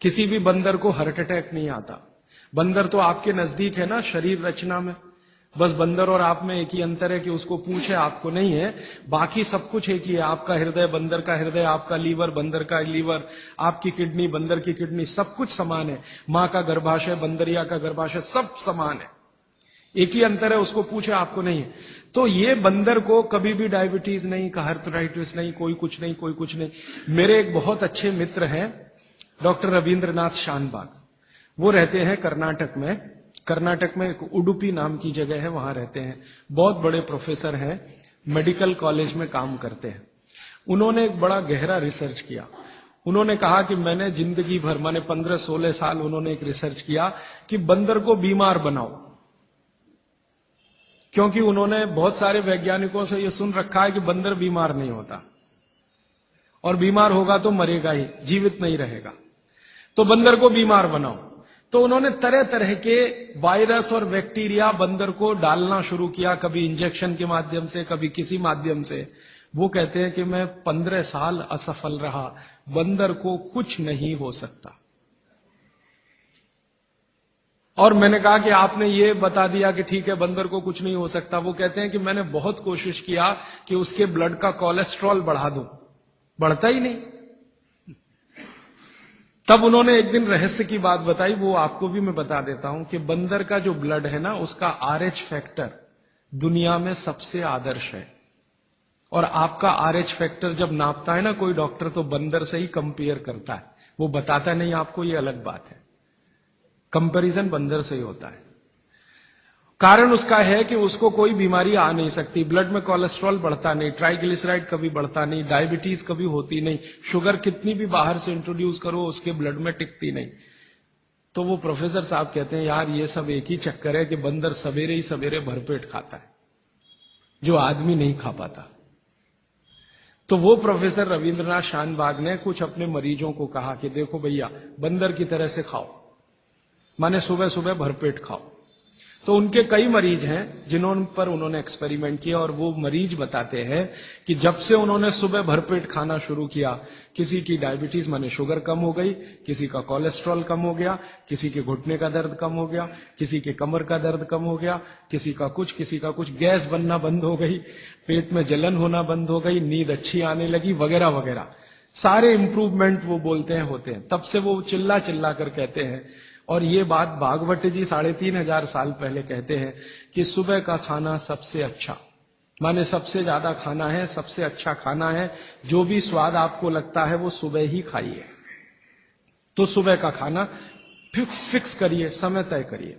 किसी भी बंदर को हार्ट अटैक नहीं आता। बंदर तो आपके नजदीक है ना शरीर रचना में, बस बंदर और आप में एक ही अंतर है कि उसको पूंछ है, आपको नहीं है। बाकी सब कुछ एक ही है। आपका हृदय बंदर का हृदय, आपका लीवर बंदर का लीवर, आपकी किडनी बंदर की किडनी, सब कुछ समान है। मां का गर्भाशय, बंदरिया का गर्भाशय, सब समान है। एक ही अंतर है, उसको पूछे, आपको नहीं है। तो ये बंदर को कभी भी डायबिटीज नहीं, आर्थराइटिस नहीं, कोई कुछ नहीं, कोई कुछ नहीं। मेरे एक बहुत अच्छे मित्र हैं डॉक्टर रविंद्रनाथ शानबाग, वो रहते हैं कर्नाटक में। कर्नाटक में एक उडुपी नाम की जगह है, वहां रहते हैं। बहुत बड़े प्रोफेसर हैं, मेडिकल कॉलेज में काम करते हैं। उन्होंने एक बड़ा गहरा रिसर्च किया। उन्होंने कहा कि मैंने जिंदगी भर, माने 15-16 साल उन्होंने एक रिसर्च किया कि बंदर को बीमार बनाओ। क्योंकि उन्होंने बहुत सारे वैज्ञानिकों से यह सुन रखा है कि बंदर बीमार नहीं होता, और बीमार होगा तो मरेगा ही, जीवित नहीं रहेगा। तो बंदर को बीमार बनाओ। तो उन्होंने तरह तरह के वायरस और बैक्टीरिया बंदर को डालना शुरू किया, कभी इंजेक्शन के माध्यम से, कभी किसी माध्यम से। वो कहते हैं कि मैं 15 साल असफल रहा, बंदर को कुछ नहीं हो सकता। और मैंने कहा कि आपने ये बता दिया कि ठीक है बंदर को कुछ नहीं हो सकता। वो कहते हैं कि मैंने बहुत कोशिश किया कि उसके ब्लड का कोलेस्ट्रॉल बढ़ा दूं, बढ़ता ही नहीं। तब उन्होंने एक दिन रहस्य की बात बताई, वो आपको भी मैं बता देता हूं कि बंदर का जो ब्लड है ना, उसका RH फैक्टर दुनिया में सबसे आदर्श है। और आपका RH फैक्टर जब नापता है ना कोई डॉक्टर, तो बंदर से ही कंपेयर करता है, वो बताता नहीं आपको, ये अलग बात है। कंपैरिजन बंदर से ही होता है। कारण उसका है कि उसको कोई बीमारी आ नहीं सकती, ब्लड में कोलेस्ट्रॉल बढ़ता नहीं, ट्राइग्लिसराइड कभी बढ़ता नहीं, डायबिटीज कभी होती नहीं, शुगर कितनी भी बाहर से इंट्रोड्यूस करो उसके ब्लड में टिकती नहीं। तो वो प्रोफेसर साहब कहते हैं यार ये सब एक ही चक्कर है कि बंदर सवेरे ही सवेरे भरपेट खाता है, जो आदमी नहीं खा पाता। तो वो प्रोफेसर रविंद्रनाथ शानबाग ने कुछ अपने मरीजों को कहा कि देखो भैया, बंदर की तरह से खाओ, माने सुबह सुबह भरपेट खाओ। तो उनके कई मरीज हैं जिन्होंने पर उन्होंने एक्सपेरिमेंट किया, और वो मरीज बताते हैं कि जब से उन्होंने सुबह भरपेट खाना शुरू किया, किसी की डायबिटीज माने शुगर कम हो गई, किसी का कोलेस्ट्रॉल कम हो गया, किसी के घुटने का दर्द कम हो गया, किसी के कमर का दर्द कम हो गया, किसी का कुछ, गैस बनना बंद हो गई, पेट में जलन होना बंद हो गई, नींद अच्छी आने लगी, वगैरह वगैरह। सारे इंप्रूवमेंट वो बोलते हैं होते हैं। तब से वो चिल्ला चिल्ला कर कहते हैं, और ये बात भागवत जी 3500 साल पहले कहते हैं कि सुबह का खाना सबसे अच्छा, माने सबसे ज्यादा खाना है, सबसे अच्छा खाना है। जो भी स्वाद आपको लगता है वो सुबह ही खाइए। तो सुबह का खाना फिक्स करिए, समय तय करिए।